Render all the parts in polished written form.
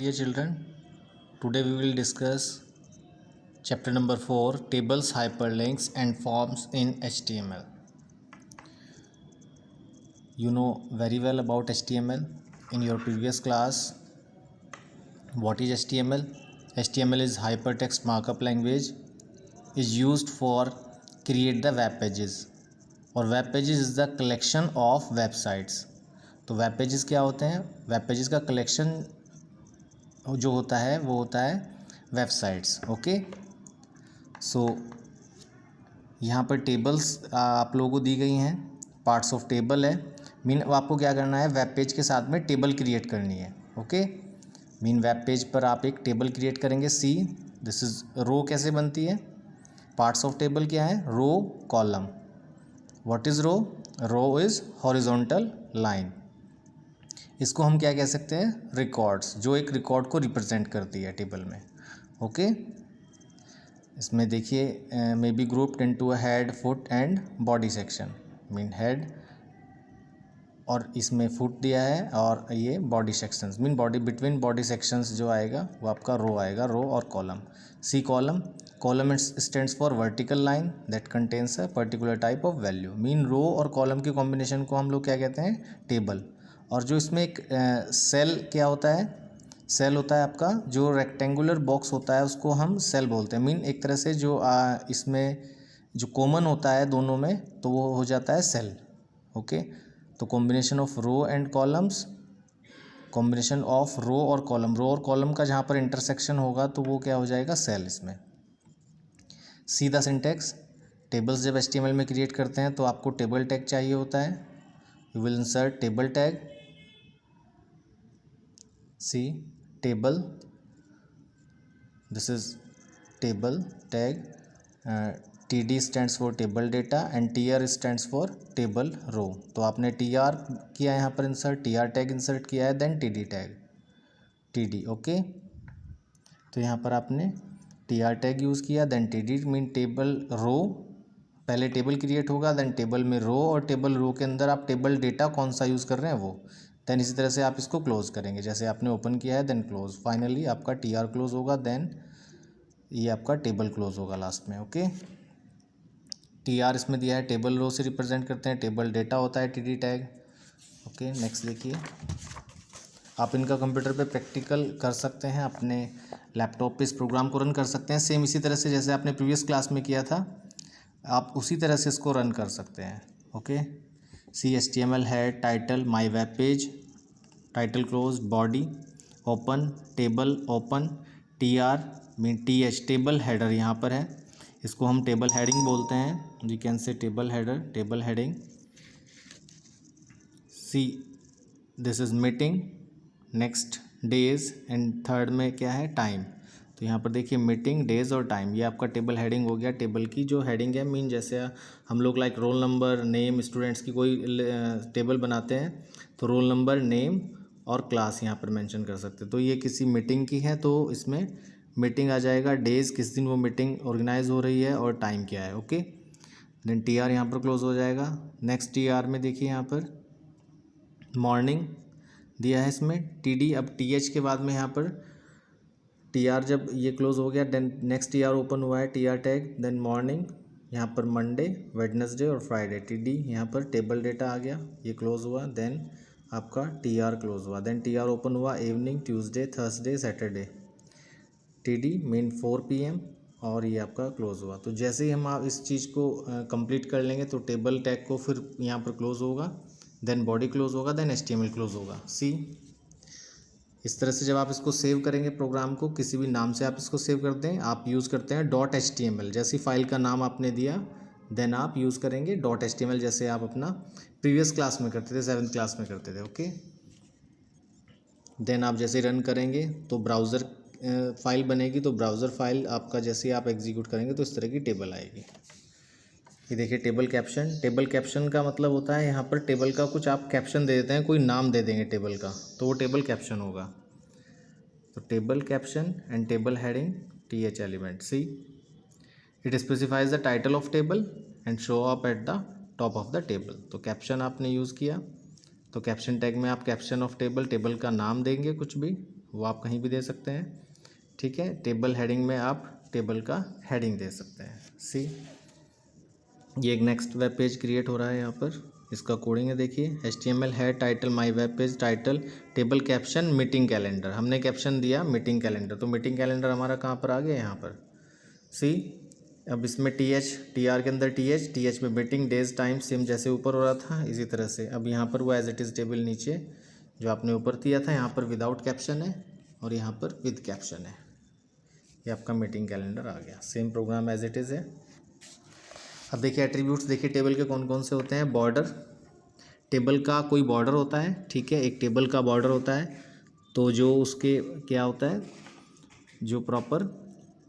Dear children, today we will discuss chapter number 4, tables, hyperlinks and forms in HTML. You know very well about HTML. In your previous class, what is HTML? HTML is hypertext markup language, is used for create the web pages, और web pages is the collection of websites. तो web pages क्या होते हैं? Web pages का collection जो होता है वो होता है वेबसाइट्स. ओके, सो यहाँ पर टेबल्स आप लोगों को दी गई हैं. पार्ट्स ऑफ टेबल है. मीन आपको क्या करना है, वेब पेज के साथ में टेबल क्रिएट करनी है. ओके, मीन वेब पेज पर आप एक टेबल क्रिएट करेंगे. See this is row. कैसे बनती है? पार्ट्स ऑफ टेबल क्या है? Row, column. What is row? Row is horizontal line. इसको हम क्या कह सकते हैं? रिकॉर्ड्स, जो एक रिकॉर्ड को रिप्रेजेंट करती है टेबल में. ओके, इसमें देखिए may be grouped into head, foot and body section. Mean head और इसमें फुट दिया है और ये body sections. Mean body between body sections जो आएगा वो आपका रो आएगा. रो और column. See column. Column stands for vertical line that contains a particular type of value. Mean row और कॉलम के कॉम्बिनेशन को हम लोग क्या कहते हैं? टेबल. और जो इसमें एक सेल क्या होता है? सेल होता है आपका जो रेक्टेंगुलर बॉक्स होता है उसको हम सेल बोलते हैं. मीन एक तरह से जो इसमें जो कॉमन होता है दोनों में तो वो हो जाता है सेल. ओके, तो combination of row and columns, combination of row और कॉलम, रो और कॉलम का जहाँ पर इंटरसेक्शन होगा तो वो क्या हो जाएगा? सेल. इसमें सीधा सिंटेक्स. टेबल्स जब HTML में क्रिएट करते हैं तो आपको टेबल टैग चाहिए होता है. You will insert table tag. See table, this is table tag. TD stands for table data and TR stands for table row. तो आपने TR किया यहाँ पर इंसर्ट, TR टैग इंसर्ट किया है, then TD tag, TD. Okay, तो यहाँ पर आपने TR टैग यूज़ किया, then TD. Mean table row. पहले टेबल क्रिएट होगा, देन टेबल में रो, और टेबल रो के अंदर आप टेबल डेटा कौन सा यूज़ कर रहे हैं वो. देन इसी तरह से आप इसको क्लोज करेंगे. जैसे आपने ओपन किया है देन क्लोज. फाइनली आपका TR क्लोज होगा, देन ये आपका टेबल क्लोज होगा लास्ट में. ओके, TR इसमें दिया है टेबल रो से रिप्रेजेंट करते हैं. टेबल डेटा होता है TD टैग. ओके, नेक्स्ट देखिए. आप इनका कंप्यूटर पे प्रैक्टिकल कर सकते हैं, अपने लैपटॉप पे इस प्रोग्राम को रन कर सकते हैं. सेम इसी तरह से जैसे आपने प्रीवियस क्लास में किया था आप उसी तरह से इसको रन कर सकते हैं. Okay, see HTML head, title, my web page, title close, body, open, table open, TR mean TH table header यहाँ पर है. इसको हम टेबल हेडिंग बोलते हैं. You can say table header, table heading. See this is meeting, next days, and third में क्या है? टाइम. तो यहाँ पर देखिए मीटिंग, डेज और टाइम, ये आपका टेबल हेडिंग हो गया. टेबल की जो हेडिंग है, मीन जैसे हम लोग like roll number, name, students की कोई टेबल बनाते हैं तो रोल नंबर, नेम और क्लास यहाँ पर मेंशन कर सकते हैं. तो ये किसी मीटिंग की है तो इसमें मीटिंग आ जाएगा, डेज़ किस दिन वो मीटिंग ऑर्गेनाइज हो रही है, और टाइम क्या है. ओके, देन TR यहाँ पर क्लोज हो जाएगा. नेक्स्ट TR में देखिए यहाँ पर मॉर्निंग दिया है इसमें. TD. अब TH के बाद में यहाँ पर TR जब ये क्लोज हो गया, देन नेक्स्ट TR ओपन हुआ है, TR टैग, देन मॉर्निंग, यहाँ पर मंडे, वेडनेसडे और फ्राइडे. TD यहाँ पर टेबल डेटा आ गया, ये क्लोज हुआ, देन आपका TR क्लोज हुआ, देन TR ओपन हुआ, evening, Tuesday, Thursday, Saturday. TD mean 4 PM और ये आपका क्लोज हुआ. तो जैसे ही हम आप इस चीज़ को कंप्लीट कर लेंगे तो टेबल टैग को फिर यहाँ पर क्लोज होगा, देन बॉडी क्लोज होगा, देन HTML क्लोज होगा. सी इस तरह से जब आप इसको सेव करेंगे प्रोग्राम को, किसी भी नाम से आप इसको सेव कर दें, आप यूज़ करते हैं .html. जैसी फाइल का नाम आपने दिया देन आप यूज़ करेंगे .html, जैसे आप अपना प्रीवियस क्लास में करते थे, 7th क्लास में करते थे. ओके, देन आप जैसे रन करेंगे तो ब्राउज़र फाइल बनेगी. तो ब्राउज़र फाइल आपका जैसे ही आप एग्जीक्यूट करेंगे तो इस तरह की टेबल आएगी. ये देखिए टेबल कैप्शन. टेबल कैप्शन का मतलब होता है यहाँ पर टेबल का कुछ आप कैप्शन दे देते हैं, कोई नाम दे देंगे टेबल का तो वो टेबल कैप्शन होगा. तो table caption and table heading, TH element. See it specifies the title of table and show up at the top of the table. तो कैप्शन आपने यूज़ किया तो कैप्शन टैग में आप कैप्शन ऑफ टेबल, टेबल का नाम देंगे कुछ भी. वो आप कहीं भी दे सकते हैं, ठीक है। टेबल हेडिंग में आप टेबल का हेडिंग दे सकते हैं। सी, ये एक नेक्स्ट वेब पेज क्रिएट हो रहा है यहाँ पर, इसका कोडिंग है देखिए। HTML है title my web page, title table caption meeting calendar, हमने कैप्शन दिया मीटिंग कैलेंडर, तो मीटिंग कैलेंडर हमारा कहाँ पर आ गया, यहाँ पर। सी, अब इसमें TR के अंदर TH में मीटिंग डेज टाइम सेम जैसे ऊपर हो रहा था इसी तरह से। अब यहाँ पर वो एज इट इज़ टेबल नीचे जो आपने ऊपर दिया था, यहाँ पर विदाउट कैप्शन है और यहाँ पर विद कैप्शन है। ये आपका मीटिंग कैलेंडर आ गया, same program as it is है। अब देखिए एट्रीब्यूट्स, देखिए टेबल के कौन कौन से होते हैं। बॉर्डर, टेबल का कोई बॉर्डर होता है, ठीक है, एक टेबल का बॉर्डर होता है, तो जो उसके क्या होता है, जो प्रॉपर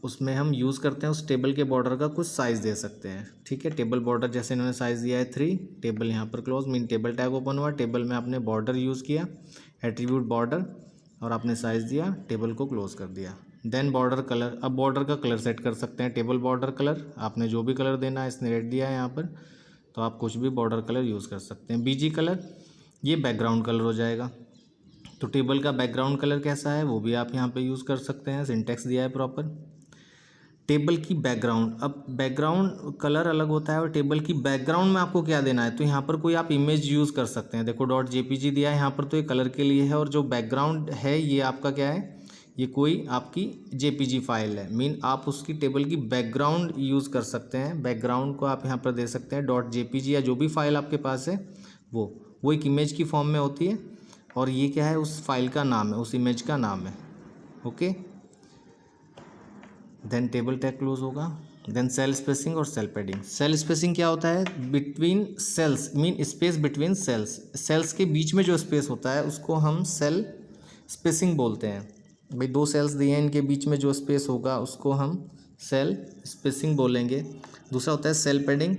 उसमें हम यूज़ करते हैं उस टेबल के बॉर्डर का कुछ साइज़ दे सकते हैं, ठीक है। टेबल बॉर्डर जैसे इन्होंने साइज़ दिया है 3, टेबल यहाँ पर close mean table tag open हुआ, टेबल में आपने बॉर्डर यूज़ किया, एट्रीब्यूट बॉर्डर, और आपने साइज़ दिया, टेबल को क्लोज कर दिया। देन बॉर्डर कलर, अब बॉर्डर का कलर सेट कर सकते हैं, टेबल बॉर्डर कलर, आपने जो भी कलर देना है, इसने रेड दिया है यहाँ पर, तो आप कुछ भी बॉर्डर कलर यूज़ कर सकते हैं। BG कलर, ये बैकग्राउंड कलर हो जाएगा, तो टेबल का बैकग्राउंड कलर कैसा है वो भी आप यहाँ पे यूज़ कर सकते हैं, सिंटेक्स दिया है प्रॉपर। टेबल की बैकग्राउंड, अब बैकग्राउंड कलर अलग होता है और टेबल की बैकग्राउंड में आपको क्या देना है, तो यहाँ पर कोई आप इमेज यूज़ कर सकते हैं। देखो .jpg दिया है यहाँ पर, तो ये कलर के लिए है, और जो बैकग्राउंड है ये आपका क्या है, ये कोई आपकी JPG फाइल है, मीन आप उसकी टेबल की बैकग्राउंड यूज़ कर सकते हैं। बैकग्राउंड को आप यहाँ पर दे सकते हैं .jpg या जो भी फाइल आपके पास है वो एक इमेज की फॉर्म में होती है, और ये क्या है, उस फाइल का नाम है, उस इमेज का नाम है, okay. Then table tag close होगा। देन सेल स्पेसिंग और सेल पैडिंग। सेल स्पेसिंग क्या होता है, between cells, mean space between cells, cells के बीच में जो स्पेस होता है उसको हम सेल स्पेसिंग बोलते हैं। भाई 2 सेल्स दिए हैं, इनके बीच में जो स्पेस होगा उसको हम सेल स्पेसिंग बोलेंगे। दूसरा होता है सेल पैडिंग,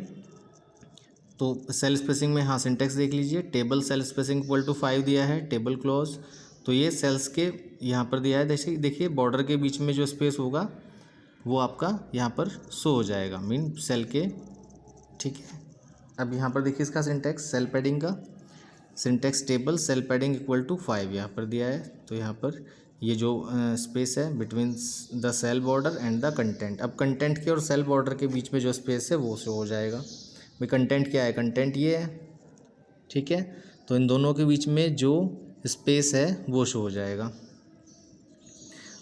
तो सेल स्पेसिंग में हाँ सिंटेक्स देख लीजिए, table cell spacing equal to 5 दिया है, टेबल क्लोज, तो ये सेल्स के यहाँ पर दिया है, जैसे देखिए बॉर्डर के बीच में जो स्पेस होगा वो आपका यहाँ पर शो हो जाएगा, मीन सेल के, ठीक है। अब यहाँ पर देखिए इसका सिंटेक्स, सेल पैडिंग का syntax table cell padding equal to 5 यहाँ पर दिया है, तो यहाँ पर ये जो स्पेस है between the cell border and the content, अब कंटेंट के और सेल बॉर्डर के बीच में जो स्पेस है वो शो हो जाएगा। भाई कंटेंट क्या है, कंटेंट ये है, ठीक है, तो इन दोनों के बीच में जो स्पेस है वो शो हो जाएगा।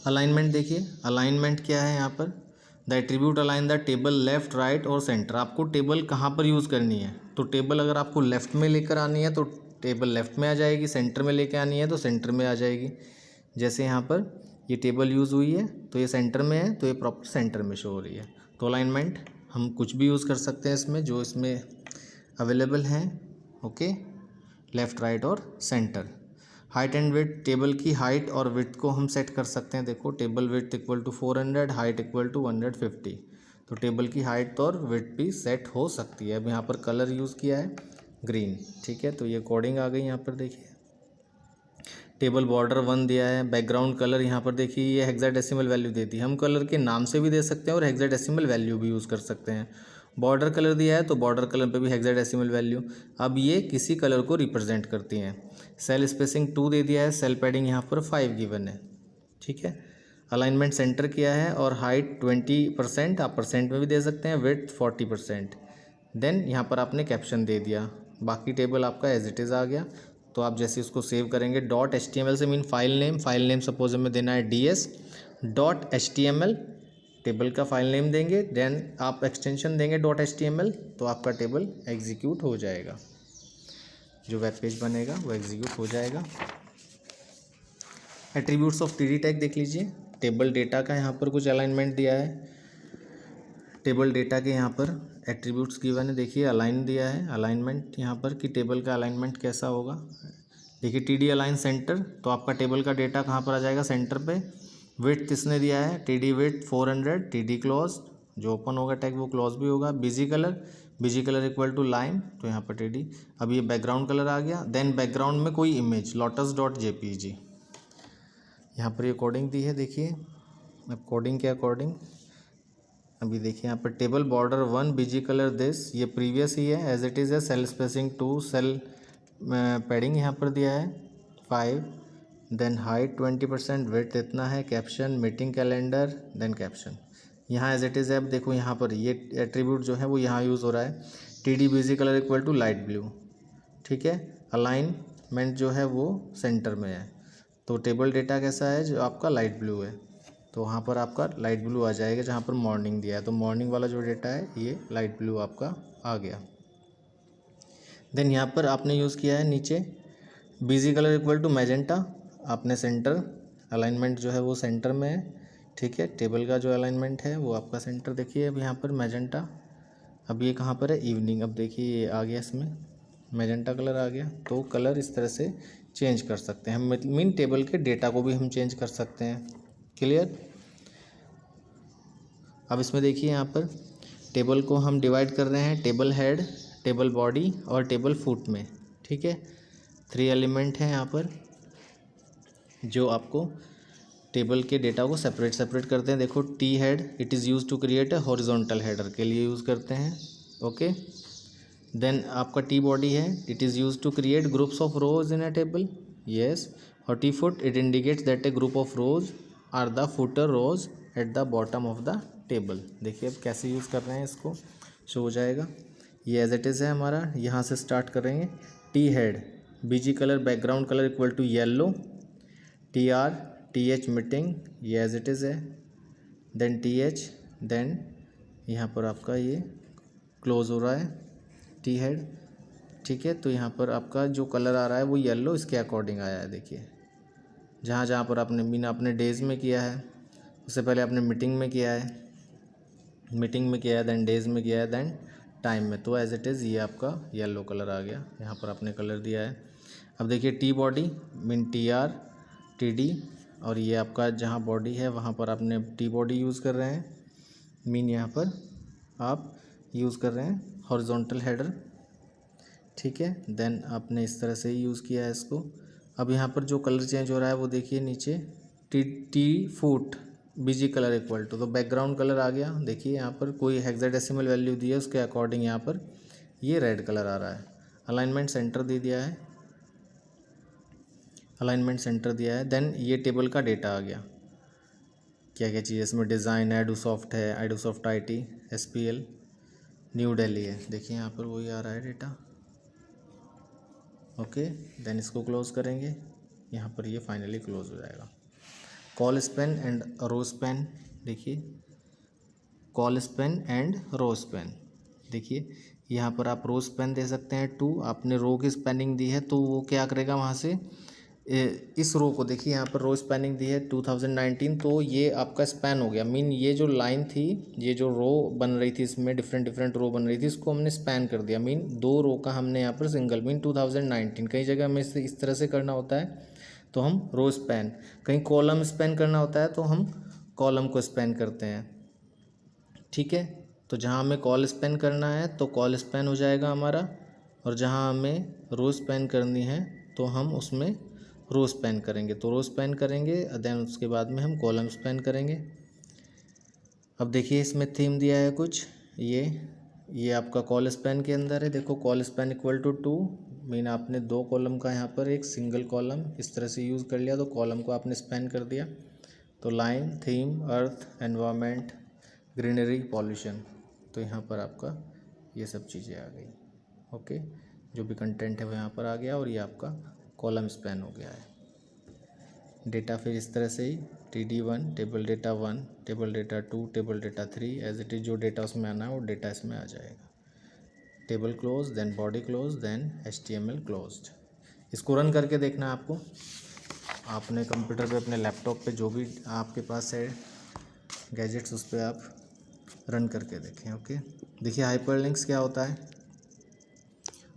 अलाइनमेंट देखिए, अलाइनमेंट क्या है यहाँ पर, the attribute align the table left right और सेंटर, आपको टेबल कहाँ पर यूज़ करनी है, तो टेबल अगर आपको लेफ़्ट में लेकर आनी है तो टेबल लेफ़्ट में आ जाएगी, सेंटर में लेकर आनी है तो सेंटर में आ जाएगी। जैसे यहाँ पर ये टेबल यूज़ हुई है तो ये सेंटर में है, तो ये प्रॉपर सेंटर में शो हो रही है। तो अलाइनमेंट हम कुछ भी यूज़ कर सकते हैं इसमें, जो इसमें अवेलेबल हैं, ओके, लेफ़्ट राइट और centre. Height and width, table की हाइट और विड्थ को हम सेट कर सकते हैं। देखो table width equal to 400, height equal to 150, तो टेबल की हाइट और विड्थ भी सेट हो सकती है। अब यहाँ पर कलर यूज़ किया है ग्रीन, ठीक है, तो ये कोडिंग आ गई यहाँ पर देखिए। टेबल बॉर्डर 1 दिया है, बैकग्राउंड कलर यहाँ पर देखिए ये हेक्साडेसिमल वैल्यू देती है, हम कलर के नाम से भी दे सकते हैं और हेक्साडेसिमल वैल्यू भी यूज़ कर सकते हैं। बॉर्डर कलर दिया है तो बॉर्डर कलर पे भी हेक्साडेसिमल वैल्यू, अब ये किसी कलर को रिप्रेजेंट करती हैं। सेल स्पेसिंग 2 दे दिया है, सेल पैडिंग यहाँ पर 5 गिवन है, ठीक है। अलाइनमेंट सेंटर किया है और हाइट 20%, आप परसेंट में भी दे सकते हैं, विड्थ 40%। देन यहाँ पर आपने कैप्शन दे दिया, बाकी टेबल आपका एज इट इज़ आ गया। तो आप जैसे उसको सेव करेंगे .html से मीन फाइल नेम सपोज हमें देना है ds.html, टेबल का फाइल नेम देंगे, देन आप एक्सटेंशन देंगे .html, तो आपका टेबल एग्जीक्यूट हो जाएगा, जो वेब पेज बनेगा वो एग्जीक्यूट हो जाएगा। एट्रीब्यूट्स ऑफ TD टैग देख लीजिए, टेबल डेटा का यहाँ पर कुछ अलाइनमेंट दिया है, टेबल डेटा के यहाँ पर एट्रीब्यूट्स गिवन है, देखिए अलाइन दिया है, अलाइनमेंट यहाँ पर कि टेबल का अलाइनमेंट कैसा होगा। देखिए TD अलाइन सेंटर, तो आपका टेबल का डेटा कहाँ पर आ जाएगा, सेंटर पे। विड्थ किसने दिया है, TD विड्थ 400, TD क्लोज, जो ओपन होगा टैग वो क्लोज भी होगा। BG colour equal to line, तो यहाँ पर TD। अब ये बैकग्राउंड कलर आ गया। देन बैकग्राउंड में कोई इमेज lotus.jpg, यहाँ पर ये कोडिंग दी है, देखिए अब कोडिंग के अकॉर्डिंग अभी देखिए यहाँ पर table border 1 BG colour this, ये प्रीवियस ही है एज इट इज़ है। सेल स्पेसिंग 2, सेल पैडिंग यहाँ पर दिया है 5। देन हाइट 20%, विड्थ इतना है, caption meeting calendar, then caption. यहाँ एज इट इज़ है। अब देखो यहाँ पर ये एट्रीब्यूट जो है वो यहाँ यूज़ हो रहा है, T D BG colour equal to light blue, ठीक है। अलाइनमेंट जो है वो सेंटर में है, तो टेबल डेटा कैसा है, जो आपका लाइट ब्लू है, तो वहाँ पर आपका लाइट ब्लू आ जाएगा। जहाँ पर मॉर्निंग दिया है तो मॉर्निंग वाला जो डेटा है ये लाइट ब्लू आपका आ गया। देन यहाँ पर आपने यूज़ किया है नीचे BG colour equal to magenta, आपने सेंटर अलाइनमेंट जो है वो सेंटर में है, ठीक है। टेबल का जो अलाइनमेंट है वो आपका सेंटर देखिए। अब यहाँ पर मैजेंटा, अब ये कहाँ पर है, इवनिंग। अब देखिए ये आ गया, इसमें मैजेंटा कलर आ गया। तो कलर इस तरह से चेंज कर सकते हैं हम, मीन टेबल के डेटा को भी हम चेंज कर सकते हैं। क्लियर। अब इसमें देखिए यहाँ पर टेबल को हम डिवाइड कर रहे हैं टेबल हेड, टेबल बॉडी और टेबल फुट में, ठीक है। 3 एलिमेंट हैं यहाँ पर जो आपको टेबल के डेटा को सेपरेट करते हैं। देखो T head, it is use to create a horizontal header के लिए यूज़ करते हैं, ओके। देन आपका टी बॉडी है, it is use to create groups of rows in a table, yes. और T foot, it indicates that a group of rows are the footer rows at the bottom of the table. देखिए अब कैसे use कर रहे हैं, इसको show हो जाएगा। ये एज इट इज़ है हमारा। यहाँ से स्टार्ट करेंगे। T head, BG colour background colour equal to yellow, T R T H meeting, ये एज इट इज़ है। देन टी एच, देन यहाँ पर आपका ये क्लोज हो रहा है टी हेड, ठीक है। तो यहाँ पर आपका जो कलर आ रहा है वो येलो इसके अकॉर्डिंग आया है। देखिए जहाँ जहाँ पर आपने मीन आपने डेज़ में किया है, उससे पहले आपने मीटिंग में किया है, देन डेज़ में किया है, देन टाइम में, तो एज इट इज़ ये आपका येलो कलर आ गया। यहाँ पर आपने कलर दिया है। अब देखिए T body mean T R T D, और ये आपका जहाँ बॉडी है वहाँ पर आपने टी बॉडी यूज़ कर रहे हैं, मीन यहाँ पर आप यूज़ कर रहे हैं हॉरिजॉन्टल हेडर, ठीक है। देन आपने इस तरह से ही यूज़ किया है इसको। अब यहाँ पर जो कलर चेंज हो रहा है वो देखिए नीचे T foot BG colour equal to, तो बैकग्राउंड कलर आ गया। देखिए यहाँ पर कोई हेक्साडेसिमल वैल्यू दी है, उसके अकॉर्डिंग यहाँ पर ये रेड कलर आ रहा है। अलाइनमेंट सेंटर दे दिया है, अलाइनमेंट सेंटर दिया है। देन ये टेबल का डेटा आ गया, क्या क्या चीज़ इसमें, डिज़ाइन एडोसॉफ्ट है, Adosoft IT SPL new Delhi है। देखिए यहाँ पर वही आ रहा है डेटा, ओके। देन इसको क्लोज़ करेंगे, यहाँ पर ये फाइनली क्लोज हो जाएगा। Col span and row span, देखिए col span and row span, देखिए यहाँ पर आप रो स्पेन दे सकते हैं 2, आपने रो की स्पेनिंग दी है तो वो क्या करेगा वहाँ से इस रो को, देखिए यहाँ पर रो स्पैनिंग दी है 2019, तो ये आपका स्पैन हो गया। मीन ये जो लाइन थी, ये जो रो बन रही थी, इसमें डिफरेंट रो बन रही थी, इसको हमने स्पैन कर दिया। मीन 2 रो का हमने यहाँ पर सिंगल, मीन 2019। कई जगह हमें इस तरह से करना होता है तो हम रो स्पैन, कहीं कॉलम स्पैन करना होता है तो हम कॉलम को स्पैन करते हैं, ठीक है। तो जहाँ हमें कॉल स्पैन करना है तो कॉल स्पैन हो जाएगा हमारा, और जहाँ हमें रो स्पैन करनी है तो हम उसमें रो स्पैन करेंगे, तो रो स्पैन करेंगे। देन उसके बाद में हम कॉलम स्पैन करेंगे। अब देखिए इसमें थीम दिया है कुछ, ये आपका कॉल स्पैन के अंदर है। देखो colspan equal to 2, mean आपने 2 कॉलम का यहाँ पर एक सिंगल कॉलम इस तरह से यूज़ कर लिया, तो कॉलम को आपने स्पैन कर दिया। तो लाइन, थीम, अर्थ, एनवायरनमेंट, ग्रीनरी, पॉल्यूशन, तो यहाँ पर आपका ये सब चीज़ें आ गई, ओके। जो भी कंटेंट है वो यहाँ पर आ गया, और ये आपका कॉलम स्पैन हो गया है। डेटा फिर इस तरह से ही TD1 table data 1, table data 2, table data 3, as it is जो डेटा उसमें आना है वो डेटा इसमें आ जाएगा। Table close, then body close, then HTML closed. इसको रन करके देखना है आपको, आपने कंप्यूटर पे, अपने लैपटॉप पे, जो भी आपके पास है गैजेट्स, उस पर आप रन करके देखें, ओके। देखिए हाइपरलिंक्स क्या होता है।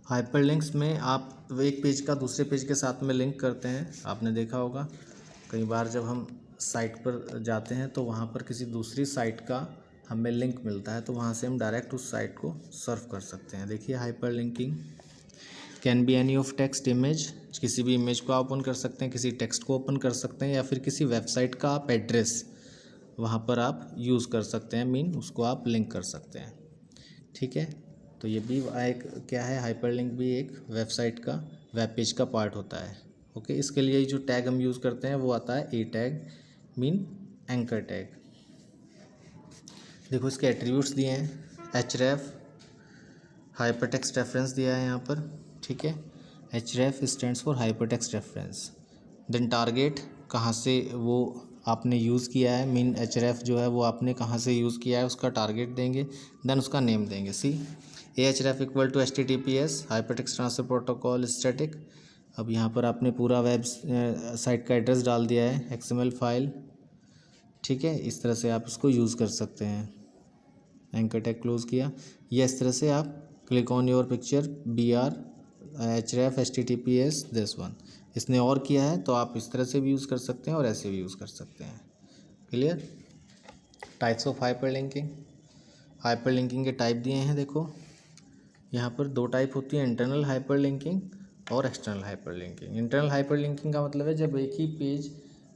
हाइपरलिंक्स में आप एक पेज का दूसरे पेज के साथ में लिंक करते हैं। आपने देखा होगा कई बार जब हम साइट पर जाते हैं तो वहाँ पर किसी दूसरी साइट का हमें लिंक मिलता है, तो वहाँ से हम डायरेक्ट उस साइट को सर्फ कर सकते हैं। देखिए hyperlinking can be any of text image, किसी भी इमेज को आप ओपन कर सकते हैं, किसी टेक्स्ट को ओपन कर सकते हैं, या फिर किसी वेबसाइट का आप एड्रेस वहाँ पर आप यूज़ कर सकते हैं, मीन उसको आप लिंक कर सकते हैं, ठीक है। तो ये भी एक क्या है, हाइपरलिंक भी एक वेबसाइट का, वेब पेज का पार्ट होता है, ओके, इसके लिए जो टैग हम यूज़ करते हैं वो आता है ए टैग, मीन एंकर टैग। देखो इसके एट्रीब्यूट्स दिए हैं, href हाइपरटेक्स्ट रेफरेंस दिया है यहाँ पर, ठीक है। href stands for hypertext reference. Then target, कहाँ से वो आपने यूज़ किया है, मीन href जो है वो आपने कहाँ से यूज़ किया है उसका टारगेट देंगे। देन उसका नेम देंगे, see href equal to HTTPS hypertext transfer protocol static. अब यहाँ पर आपने पूरा वेब साइट का एड्रेस डाल दिया है, XML फाइल, ठीक है। इस तरह से आप इसको यूज़ कर सकते हैं। एंकर टैग क्लोज़ किया, या इस तरह से आप click on your picture BR href HTTPS this one, इसने और किया है तो आप इस तरह से भी यूज़ कर सकते हैं और ऐसे भी यूज़ कर सकते हैं। Clear. Types of hyperlinking, hyperlinking के टाइप दिए हैं। देखो यहाँ पर दो टाइप होती है, इंटरनल हाइपरलिंकिंग और एक्सटर्नल हाइपरलिंकिंग। इंटरनल हाइपरलिंकिंग का मतलब है जब एक ही पेज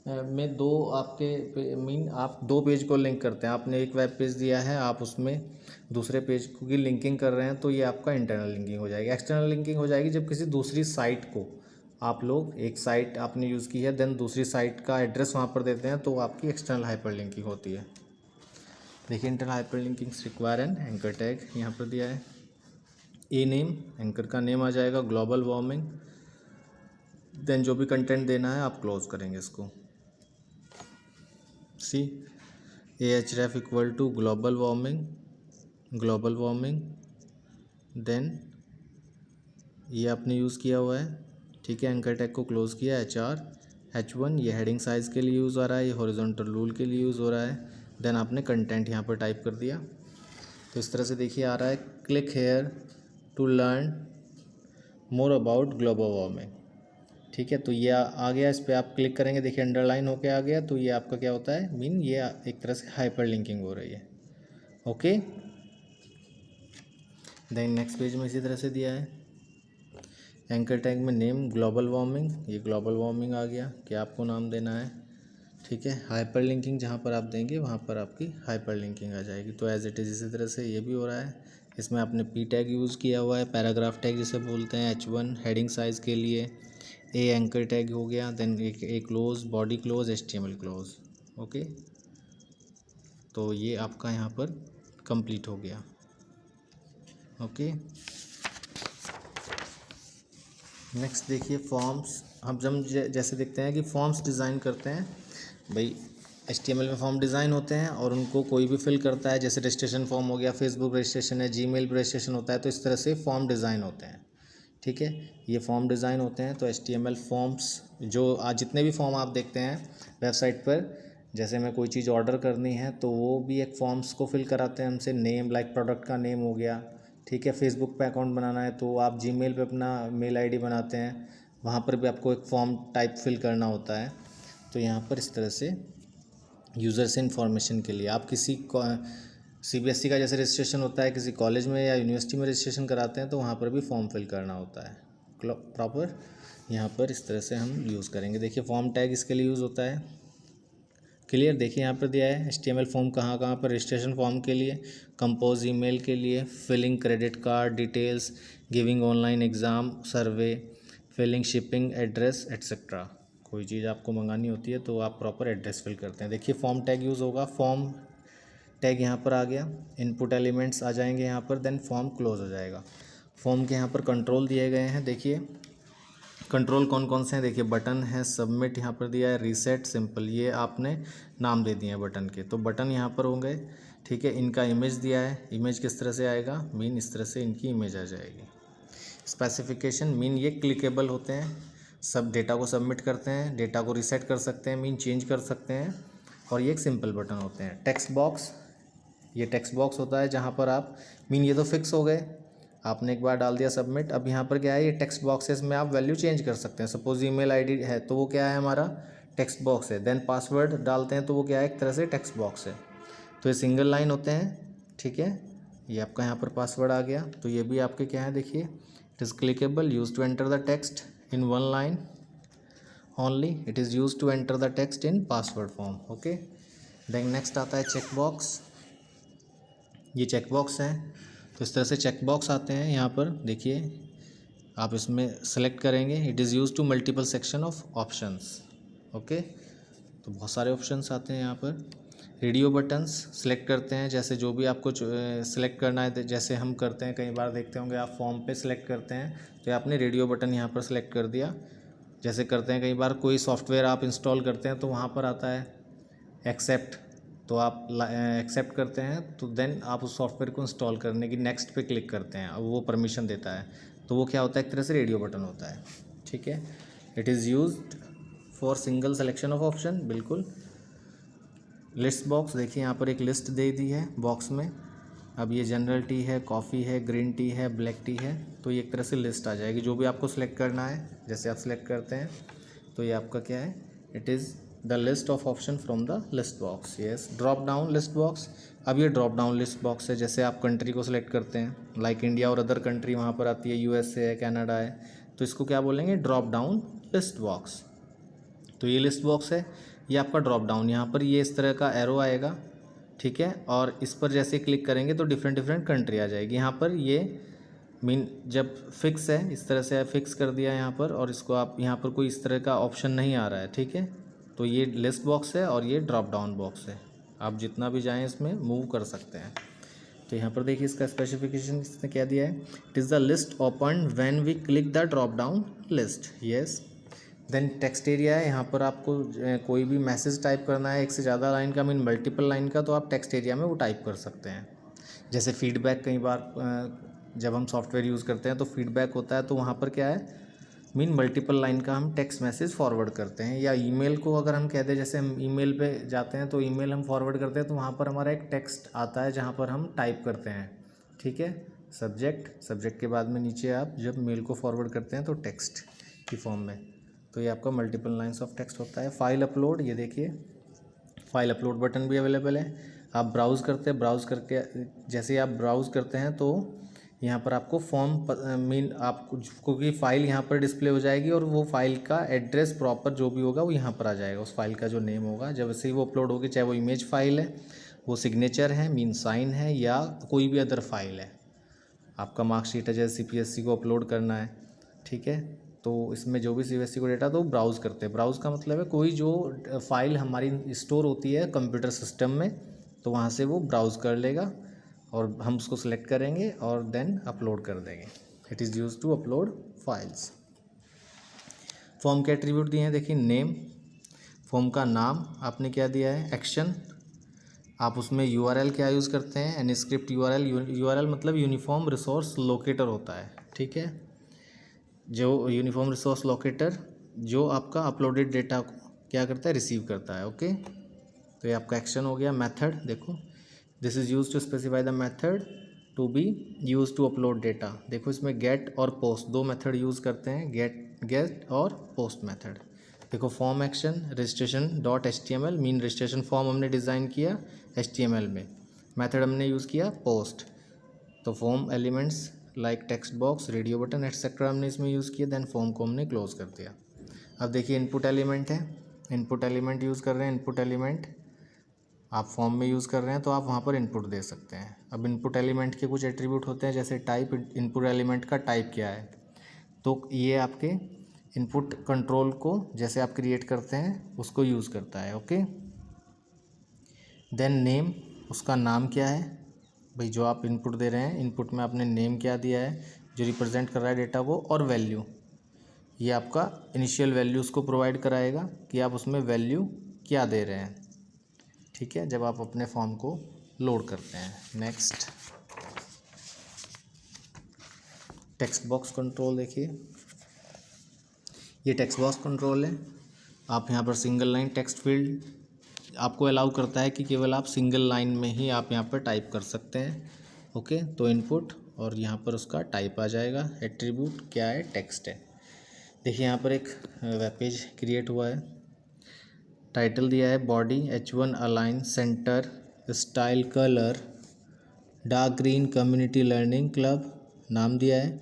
में दो आपके मीन आप दो पेज को लिंक करते हैं। आपने एक वेब पेज दिया है, आप उसमें दूसरे पेज की लिंकिंग कर रहे हैं, तो ये आपका इंटरनल लिंकिंग हो जाएगी। एक्सटर्नल लिंकिंग हो जाएगी जब किसी दूसरी साइट को आप लोग, एक साइट आपने यूज़ की है, देन दूसरी साइट का एड्रेस वहाँ पर देते हैं, तो आपकी एक्सटर्नल हाइपरलिंकिंग होती है। देखिए internal hyperlinking require an anchor tag यहाँ पर दिया है। ए नेम, एंकर का नेम आ जाएगा, ग्लोबल वार्मिंग। देन जो भी कंटेंट देना है आप क्लोज करेंगे इसको। See href equal to global warming, then ये आपने यूज़ किया हुआ है, ठीक है। एंकर टैग को क्लोज़ किया, H1 ये हेडिंग साइज़ के लिए यूज़ हो रहा है, ये हॉरिजॉन्टल रूल के लिए यूज़ हो रहा है। देन आपने कंटेंट यहाँ पर टाइप कर दिया, तो इस तरह से देखिए आ रहा है, click here to learn more about global warming, ठीक है। तो ये आ गया, इस पर आप क्लिक करेंगे, देखिए अंडरलाइन होके आ गया, तो ये आपका क्या होता है, मीन ये एक तरह से हाइपर लिंकिंग हो रही है। ओके, देन नेक्स्ट पेज में इसी तरह से दिया है, एंकर टैग में नेम ग्लोबल वार्मिंग, ये ग्लोबल वार्मिंग आ गया, क्या आपको नाम देना है, ठीक है। हाइपर लिंकिंग जहाँ पर आप देंगे वहाँ पर आपकी हाइपर लिंकिंग आ जाएगी। तो एज इट इज़ इसी तरह से ये भी हो रहा है। इसमें आपने पी टैग यूज़ किया हुआ है, पैराग्राफ टैग जिसे बोलते हैं, H1 हेडिंग साइज़ के लिए, ए एंकर टैग हो गया, देन एक close, body close, HTML close. Okay, तो ये आपका यहाँ पर कंप्लीट हो गया। ओके, नेक्स्ट देखिए फॉर्म्स। हम जब जैसे देखते हैं कि फॉर्म्स डिज़ाइन करते हैं, भाई HTML में फॉर्म डिज़ाइन होते हैं और उनको कोई भी फिल करता है, जैसे रजिस्ट्रेशन फॉर्म हो गया, फेसबुक रजिस्ट्रेशन है, जीमेल रजिस्ट्रेशन होता है, तो इस तरह से फॉर्म डिज़ाइन होते हैं, ठीक है। ये फॉर्म डिज़ाइन होते हैं, तो HTML फॉर्म्स जो आज जितने भी फॉर्म आप देखते हैं वेबसाइट पर, जैसे मैं कोई चीज़ ऑर्डर करनी है तो वो भी एक फॉर्म्स को फिल कराते हैं हमसे, नेम, लाइक प्रोडक्ट का नेम हो गया, ठीक है। फेसबुक पे अकाउंट बनाना है तो आप जीमेल पे अपना मेल आईडी बनाते हैं, वहाँ पर भी आपको एक फॉर्म टाइप फिल करना होता है। तो यहाँ पर इस तरह से यूज़र से इन्फॉर्मेशन के लिए आप किसी CBSE का जैसे रजिस्ट्रेशन होता है, किसी कॉलेज में या यूनिवर्सिटी में रजिस्ट्रेशन कराते हैं, तो वहाँ पर भी फॉर्म फिल करना होता है प्रॉपर। यहाँ पर इस तरह से हम यूज़ करेंगे। देखिए फॉर्म टैग इसके लिए यूज़ होता है। क्लियर, देखिए यहाँ पर दिया है HTML फॉर्म कहाँ कहाँ पर, रजिस्ट्रेशन फॉर्म के लिए, कंपोज ईमेल के लिए, filling credit card details, giving online exam, survey, filling shipping address etcetera. कोई चीज़ आपको मंगानी होती है तो आप प्रॉपर एड्रेस फिल करते हैं। देखिए फॉर्म टैग यूज़ होगा, फॉर्म टैग यहाँ पर आ गया, इनपुट एलिमेंट्स आ जाएंगे यहाँ पर, देन फॉर्म क्लोज हो जाएगा। फॉर्म के यहाँ पर कंट्रोल दिए गए हैं, देखिए कंट्रोल कौन कौन से हैं, देखिए बटन है, सबमिट यहाँ पर दिया है, रीसेट, सिंपल, ये आपने नाम दे दिए हैं बटन के, तो बटन यहाँ पर होंगे, ठीक है। इनका इमेज दिया है, इमेज किस तरह से आएगा, मीन इस तरह से इनकी इमेज आ जाएगी। स्पेसिफिकेशन, मीन ये क्लिकेबल होते हैं, सब डेटा को सबमिट करते हैं, डेटा को रीसेट कर सकते हैं, मीन चेंज कर सकते हैं, और ये एक सिंपल बटन होते हैं। टेक्स्ट बॉक्स, ये टेक्स्ट बॉक्स होता है जहाँ पर आप, मीन ये तो फिक्स हो गए, आपने एक बार डाल दिया सबमिट। अब यहाँ पर क्या है, ये टेक्स्ट बॉक्सेस में आप वैल्यू चेंज कर सकते हैं। सपोज ईमेल आईडी है तो वो क्या है, हमारा टेक्स्ट बॉक्स है। देन पासवर्ड डालते हैं तो वो क्या है, एक तरह से टेक्स्ट बॉक्स है। तो ये सिंगल लाइन होते हैं, ठीक है। ये आपका यहाँ पर पासवर्ड आ गया, तो ये भी आपके क्या है, देखिए it is clickable, use to enter the text in one line only, it is use to enter the text in password form. Okay, then next आता है चेक बॉक्स। ये चेक बॉक्स है, तो इस तरह से चेक बॉक्स आते हैं यहाँ पर, देखिए आप इसमें सेलेक्ट करेंगे। It is use to multiple section of options. Okay, तो बहुत सारे ऑप्शंस आते हैं यहाँ पर। रेडियो बटन्स सेलेक्ट करते हैं, जैसे जो भी आपको सेलेक्ट करना है, जैसे हम करते हैं, कई बार देखते होंगे आप फॉर्म पे सेलेक्ट करते हैं तो आपने रेडियो बटन यहाँ पर सेलेक्ट कर दिया। जैसे करते हैं कई बार कोई सॉफ्टवेयर आप इंस्टॉल करते हैं तो वहाँ पर आता है एक्सेप्ट, तो आप एक्सेप्ट करते हैं तो देन आप उस सॉफ्टवेयर को इंस्टॉल करने की नेक्स्ट पे क्लिक करते हैं, अब वो परमिशन देता है, तो वो क्या होता है, एक तरह से रेडियो बटन होता है। ठीक है, it is used for single selection of option. बिल्कुल। लिस्ट बॉक्स देखिए यहाँ पर एक लिस्ट दे दी है बॉक्स में। अब ये जनरल टी है, कॉफ़ी है, ग्रीन टी है, ब्लैक टी है, तो ये एक तरह से लिस्ट आ जाएगी जो भी आपको सिलेक्ट करना है। जैसे आप सिलेक्ट करते हैं तो ये आपका क्या है, it is the list of option from the list box. Yes, drop down list box. अब ये ड्रॉप डाउन लिस्ट बॉक्स है, जैसे आप कंट्री को सिलेक्ट करते हैं, लाइक इंडिया और अदर कंट्री वहाँ पर आती है, यूएसए है, कनाडा है, तो इसको क्या बोलेंगे, ड्रॉप डाउन लिस्ट बॉक्स। तो ये लिस्ट बॉक्स है, ये आपका ड्रॉप डाउन, यहाँ पर ये इस तरह का एरो आएगा। ठीक है, और इस पर जैसे क्लिक करेंगे तो डिफरेंट डिफरेंट कंट्री आ जाएगी। यहाँ पर ये मीन जब फिक्स है, इस तरह से फिक्स कर दिया यहाँ पर, और इसको आप यहाँ पर कोई इस तरह का ऑप्शन नहीं आ रहा है। ठीक है, तो ये लिस्ट बॉक्स है और ये ड्रॉप डाउन बॉक्स है, आप जितना भी जाएँ इसमें मूव कर सकते हैं। तो यहाँ पर देखिए इसका स्पेसिफिकेशन इसने क्या दिया है, it is the list open when we click the drop down list. Yes, then text area है, यहाँ पर आपको कोई भी मैसेज टाइप करना है, एक से ज़्यादा लाइन का, मीन मल्टीपल लाइन का, तो आप टेक्स्ट एरिया में वो टाइप कर सकते हैं। जैसे फीडबैक, कई बार जब हम सॉफ्टवेयर यूज़ करते हैं तो फीडबैक होता है, तो वहाँ पर क्या है, मीन मल्टीपल लाइन का हम टेक्स्ट मैसेज फॉरवर्ड करते हैं। या ईमेल को अगर हम कहते हैं, जैसे हम ईमेल पे जाते हैं तो ईमेल हम फॉरवर्ड करते हैं, तो वहाँ पर हमारा एक टेक्स्ट आता है जहाँ पर हम टाइप करते हैं। ठीक है, सब्जेक्ट के बाद में नीचे आप जब मेल को फॉरवर्ड करते हैं तो टेक्स्ट की फॉर्म में, तो ये आपका मल्टीपल लाइंस ऑफ टेक्स्ट होता है। फाइल अपलोड, ये देखिए फाइल अपलोड बटन भी अवेलेबल है। आप ब्राउज़ करते हैं, ब्राउज़ करके जैसे आप ब्राउज़ करते हैं तो यहाँ पर आपको फॉर्म मीन आपको की फ़ाइल यहाँ पर डिस्प्ले हो जाएगी, और वो फाइल का एड्रेस प्रॉपर जो भी होगा वो यहाँ पर आ जाएगा, उस फाइल का जो नेम होगा। जब से ही वो अपलोड होगी, चाहे वो इमेज फाइल है, वो सिग्नेचर है, मीन साइन है, या कोई भी अदर फाइल है, आपका मार्कशीट है, जैसे सीपीएससी को अपलोड करना है। ठीक है, तो इसमें जो भी सीपीएससी को डेटा, तो ब्राउज़ करते हैं। ब्राउज़ का मतलब है कोई जो फाइल हमारी स्टोर होती है कंप्यूटर सिस्टम में, तो वहाँ से वो ब्राउज़ कर लेगा और हम उसको सेलेक्ट करेंगे और देन अपलोड कर देंगे। It is use to upload files. Form के एट्रीब्यूट दिए हैं, देखिए नेम, फॉर्म का नाम आपने क्या दिया है, एक्शन, आप उसमें यूआरएल क्या यूज़ करते हैं, एनस्क्रिप्ट यूआरएल। यूआरएल मतलब यूनिफॉर्म रिसोर्स लोकेटर होता है। ठीक है, जो यूनिफॉर्म रिसोर्स लोकेटर जो आपका अपलोडेड डेटा को क्या करता है, रिसीव करता है। ओके, तो ये आपका एक्शन हो गया। मेथड देखो, this is use to specify the method to be use to upload data. देखो इसमें गेट और पोस्ट दो मेथड यूज़ करते हैं, गेट और पोस्ट मेथड। देखो form action registration dot HTML, mean registration form हमने डिज़ाइन किया HTML में, मेथड हमने यूज़ किया पोस्ट। तो form elements like text box, radio button etcetera हमने इसमें यूज़ किया, देन फॉर्म को हमने क्लोज कर दिया। अब देखिए इनपुट एलिमेंट है, इनपुट एलिमेंट यूज़ कर रहे हैं। इनपुट एलिमेंट आप फॉर्म में यूज़ कर रहे हैं तो आप वहाँ पर इनपुट दे सकते हैं। अब इनपुट एलिमेंट के कुछ एट्रीब्यूट होते हैं, जैसे टाइप, इनपुट एलिमेंट का टाइप क्या है, तो ये आपके इनपुट कंट्रोल को जैसे आप क्रिएट करते हैं उसको यूज़ करता है। ओके, देन नेम, उसका नाम क्या है भाई, जो आप इनपुट दे रहे हैं, इनपुट में आपने नेम क्या दिया है जो रिप्रेजेंट कर रहा है डेटा को, और वैल्यू, ये आपका इनिशियल वैल्यू उसको प्रोवाइड कराएगा कि आप उसमें वैल्यू क्या दे रहे हैं। ठीक है, जब आप अपने फॉर्म को लोड करते हैं। नेक्स्ट, टेक्स्ट बॉक्स कंट्रोल देखिए, ये टेक्स्ट बॉक्स कंट्रोल है। आप यहाँ पर सिंगल लाइन टेक्स्ट फील्ड आपको अलाउ करता है कि केवल आप सिंगल लाइन में ही आप यहाँ पर टाइप कर सकते हैं। ओके, तो इनपुट और यहाँ पर उसका टाइप आ जाएगा। एट्रीब्यूट क्या है, टेक्स्ट है। देखिए यहाँ पर एक वेब पेज क्रिएट हुआ है, टाइटल दिया है body H1 align centre style colour dark green community learning club, नाम दिया है।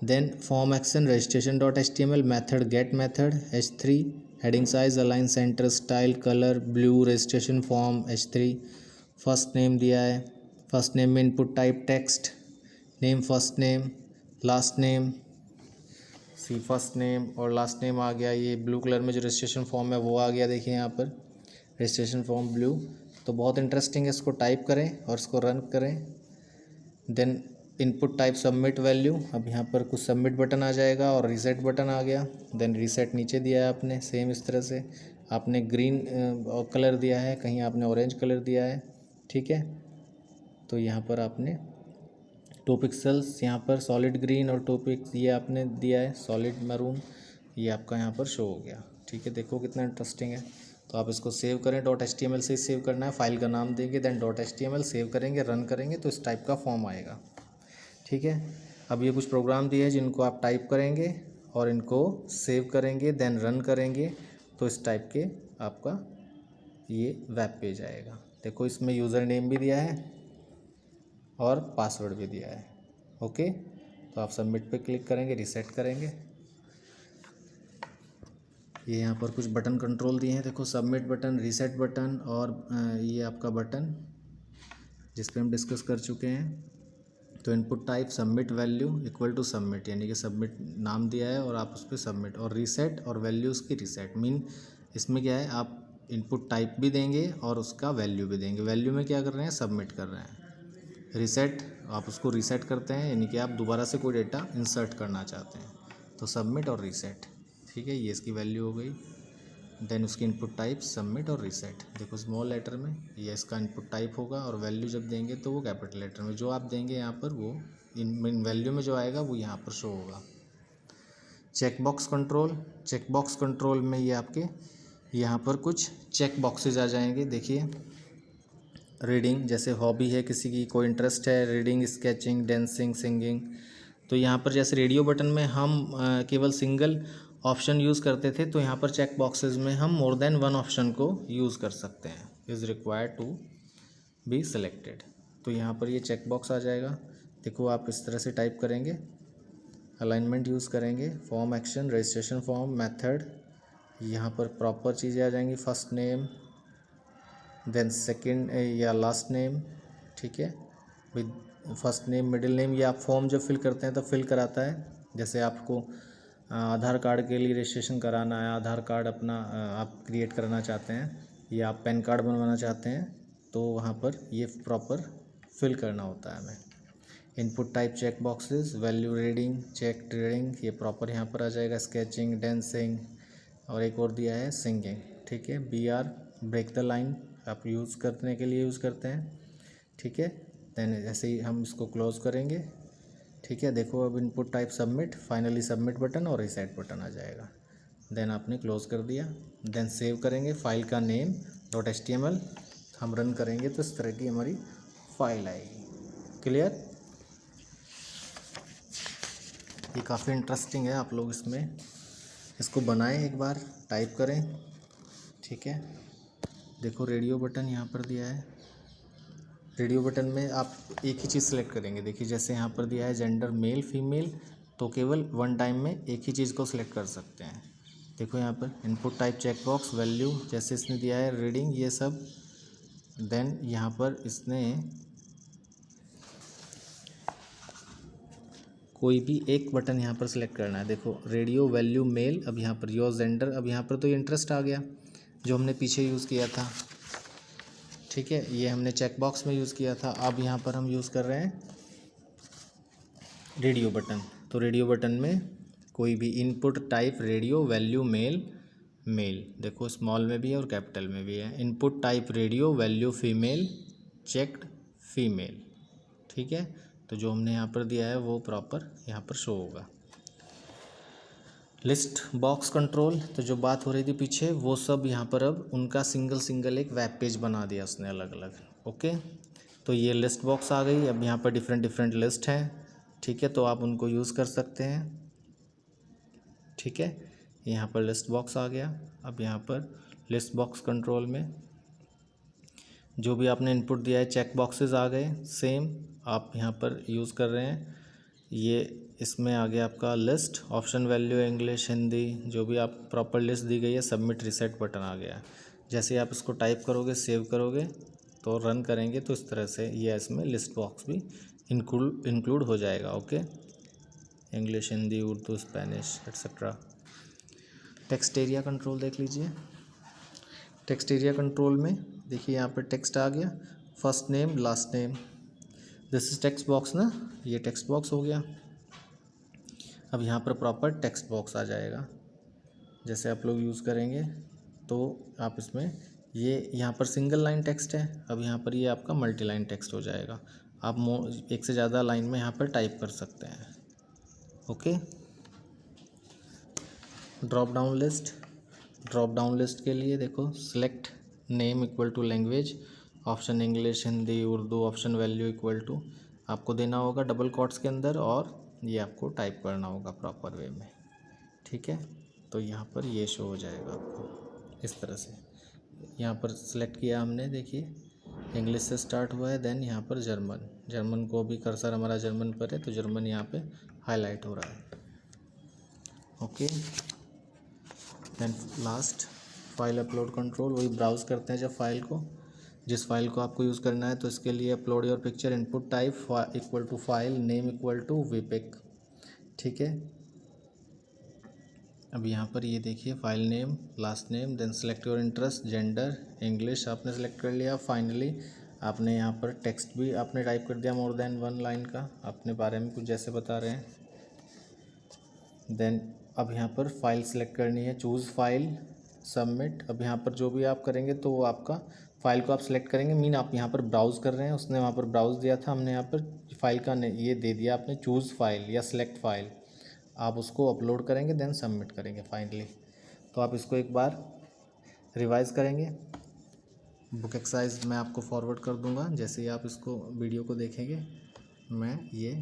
Then form action registration dot HTML, method get method H3, heading size align centre style colour blue, registration form H3। First name दिया है, first name में input type text, name first name, last name, see first name और last name आ गया। ये blue colour में जो registration form है वो आ गया, देखिए यहाँ पर रजिस्ट्रेशन फॉर्म ब्लू। तो बहुत इंटरेस्टिंग है, इसको टाइप करें और इसको रन करें। Then input type submit value, अब यहाँ पर कुछ सबमिट बटन आ जाएगा और रीसेट बटन आ गया। देन रीसेट नीचे दिया है आपने, सेम इस तरह से आपने ग्रीन कलर दिया है, कहीं आपने ऑरेंज कलर दिया है, ठीक है। तो यहाँ पर आपने 2 पिक्सल्स यहाँ पर सॉलिड ग्रीन और 2 पिक्स ये आपने दिया है सॉलिड मैरून, ये आपका यहाँ पर शो हो गया, ठीक है। देखो कितना इंटरेस्टिंग है। तो आप इसको सेव करें, .html से सेव करना है, फाइल का नाम देंगे, देन .html सेव करेंगे, रन करेंगे तो इस टाइप का फॉर्म आएगा, ठीक है। अब ये कुछ प्रोग्राम दिए हैं जिनको आप टाइप करेंगे और इनको सेव करेंगे, देन रन करेंगे तो इस टाइप के आपका ये वेब पेज आएगा। देखो इसमें यूज़र नेम भी दिया है और पासवर्ड भी दिया है, ओके। तो आप सबमिट पे क्लिक करेंगे, रीसेट करेंगे। ये यहाँ पर कुछ बटन कंट्रोल दिए हैं, देखो सबमिट बटन, रीसेट बटन और ये आपका बटन जिस पे हम डिस्कस कर चुके हैं। तो input type submit value equal to submit, यानी कि सबमिट नाम दिया है और आप उस पर सबमिट, और रीसेट और वैल्यू उसकी रीसेट। मीन इसमें क्या है, आप इनपुट टाइप भी देंगे और उसका वैल्यू भी देंगे। वैल्यू में क्या कर रहे हैं, सबमिट कर रहे हैं। रीसेट आप उसको रीसेट करते हैं, यानी कि आप दोबारा से कोई डेटा इंसर्ट करना चाहते हैं, तो सबमिट और रीसेट, ठीक है। ये इसकी वैल्यू हो गई। देन उसकी इनपुट टाइप सबमिट और रीसेट, देखो स्मॉल लेटर में ये इसका इनपुट टाइप होगा और वैल्यू जब देंगे तो वो कैपिटल लेटर में, जो आप देंगे यहाँ पर वो इन वैल्यू में जो आएगा वो यहाँ पर शो होगा। चेकबॉक्स कंट्रोल, चेकबॉक्स कंट्रोल में ये आपके यहाँ पर कुछ चेक बॉक्सेज आ जाएंगे। देखिए रीडिंग, जैसे हॉबी है किसी की, कोई इंटरेस्ट है रीडिंग, स्केचिंग, डांसिंग, सिंगिंग, तो यहाँ पर जैसे रेडियो बटन में हम केवल सिंगल ऑप्शन यूज़ करते थे, तो यहाँ पर चेक बॉक्सेस में हम मोर देन वन ऑप्शन को यूज़ कर सकते हैं। Is required to be selected, तो यहाँ पर ये चेक बॉक्स आ जाएगा। देखो आप इस तरह से टाइप करेंगे, अलाइनमेंट यूज़ करेंगे, form action, registration form, method, यहाँ पर प्रॉपर चीज़ें आ जाएंगी, फर्स्ट नेम, देन सेकंड या लास्ट नेम, ठीक है, with first name, middle name. ये आप फॉर्म जब फिल करते हैं तो फिल कराता है। जैसे आपको आधार कार्ड के लिए रजिस्ट्रेशन कराना है, आधार कार्ड अपना आप क्रिएट करना चाहते हैं, या आप पैन कार्ड बनवाना चाहते हैं, तो वहाँ पर ये प्रॉपर फिल करना होता है हमें। Input type check boxes, value reading, check reading, ये प्रॉपर यहाँ पर आ जाएगा। स्केचिंग, डांसिंग और एक और दिया है सिंगिंग, ठीक है। BR ब्रेक द लाइन आप यूज़ करने के लिए यूज़ करते हैं, ठीक है। देन ऐसे ही हम इसको क्लोज करेंगे, ठीक है। देखो अब input type submit, finally submit button और रीसेट बटन आ जाएगा। देन आपने क्लोज कर दिया, देन सेव करेंगे, फाइल का नेम .html, हम रन करेंगे तो इस तरह की हमारी फाइल आएगी। क्लियर? ये काफ़ी इंटरेस्टिंग है, आप लोग इसको बनाएं, एक बार टाइप करें, ठीक है। देखो रेडियो बटन यहाँ पर दिया है, रेडियो बटन में आप एक ही चीज़ सेलेक्ट करेंगे। देखिए जैसे यहाँ पर दिया है जेंडर मेल फीमेल, तो केवल वन टाइम में एक ही चीज़ को सिलेक्ट कर सकते हैं। देखो यहाँ पर input type check box, value जैसे इसने दिया है, रीडिंग, ये सब। देन यहाँ पर इसने कोई भी एक बटन यहाँ पर सिलेक्ट करना है। देखो रेडियो, वैल्यू, मेल, अब यहाँ पर योर जेंडर, अब यहाँ पर तो ये इंटरेस्ट आ गया जो हमने पीछे यूज़ किया था, ठीक है। ये हमने चेक बॉक्स में यूज़ किया था, अब यहाँ पर हम यूज़ कर रहे हैं रेडियो बटन। तो रेडियो बटन में कोई भी input type radio, value, male, male, देखो स्मॉल में भी है और कैपिटल में भी है। Input type radio, value female, checked female, ठीक है। तो जो हमने यहाँ पर दिया है वो प्रॉपर यहाँ पर शो होगा। लिस्ट बॉक्स कंट्रोल, तो जो बात हो रही थी पीछे वो सब यहाँ पर अब उनका सिंगल एक वेब पेज बना दिया उसने अलग अलग, ओके। तो ये लिस्ट बॉक्स आ गई, अब यहाँ पर डिफरेंट लिस्ट हैं, ठीक है, तो आप उनको यूज़ कर सकते हैं, ठीक है। यहाँ पर लिस्ट बॉक्स आ गया। अब यहाँ पर लिस्ट बॉक्स कंट्रोल में जो भी आपने इनपुट दिया है, चेक बॉक्सेस आ गए, सेम आप यहाँ पर यूज़ कर रहे हैं। ये इसमें आ गया आपका list, option, value, English, Hindi, जो भी आप प्रॉपर लिस्ट दी गई है, सबमिट, रीसेट बटन आ गया। जैसे आप इसको टाइप करोगे, सेव करोगे तो रन करेंगे तो इस तरह से ये इसमें लिस्ट बॉक्स भी इंक्लूड हो जाएगा, okay. English, Hindi, Urdu, Spanish etcetera. Text area control देख लीजिए। टेक्स्ट एरिया कंट्रोल में देखिए यहाँ पर टेक्स्ट आ गया, first name, last name, this is text box ना, ये टेक्स्ट बॉक्स हो गया। अब यहाँ पर प्रॉपर टेक्स्ट बॉक्स आ जाएगा, जैसे आप लोग यूज़ करेंगे तो आप इसमें ये यहाँ पर सिंगल लाइन टेक्स्ट है, अब यहाँ पर ये आपका मल्टी लाइन टेक्स्ट हो जाएगा। आप एक से ज़्यादा लाइन में यहाँ पर टाइप कर सकते हैं। Okay. Drop down list, drop down list के लिए देखो, select name equal to language, option English, Hindi, Urdu, option value equal to आपको देना होगा डबल कोट्स के अंदर, और ये आपको टाइप करना होगा प्रॉपर वे में। ठीक है, तो यहाँ पर ये शो हो जाएगा आपको इस तरह से। यहाँ पर सिलेक्ट किया हमने, देखिए इंग्लिश से स्टार्ट हुआ है, देन यहाँ पर जर्मन, जर्मन को भी कर्सर हमारा जर्मन पर है तो जर्मन यहाँ पे हाईलाइट हो रहा है। Okay, then last file upload control, वही ब्राउज़ करते हैं जब फाइल को, जिस फाइल को आपको यूज़ करना है, तो इसके लिए upload your picture, input type equal to file name equal to वीपिक। ठीक है, अब यहाँ पर ये देखिए file name, last name, then select your interest, gender, English आपने सेलेक्ट कर लिया। फाइनली आपने यहाँ पर टेक्स्ट भी आपने टाइप कर दिया मोर देन 1 लाइन का, अपने बारे में कुछ जैसे बता रहे हैं। देन अब यहाँ पर फाइल सेलेक्ट करनी है, चूज़ फाइल, सबमिट। अब यहाँ पर जो भी आप करेंगे तो वो आपका फाइल को आप सेलेक्ट करेंगे, मीन आप यहाँ पर ब्राउज़ कर रहे हैं, उसने वहाँ पर ब्राउज़ दिया था, हमने यहाँ पर फाइल का ये दे दिया आपने चूज़ फाइल या सेलेक्ट फाइल, आप उसको अपलोड करेंगे देन सबमिट करेंगे फाइनली। तो आप इसको एक बार रिवाइज़ करेंगे, बुक एक्सरसाइज मैं आपको फॉरवर्ड कर दूंगा, जैसे ही आप इसको वीडियो को देखेंगे मैं ये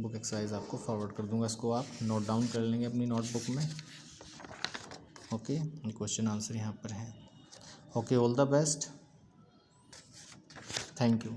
बुक एक्सरसाइज आपको फॉरवर्ड कर दूंगा, इसको आप नोट डाउन कर लेंगे अपनी नोटबुक में। ओके, क्वेश्चन आंसर यहाँ पर है। Okay, all the best, thank you.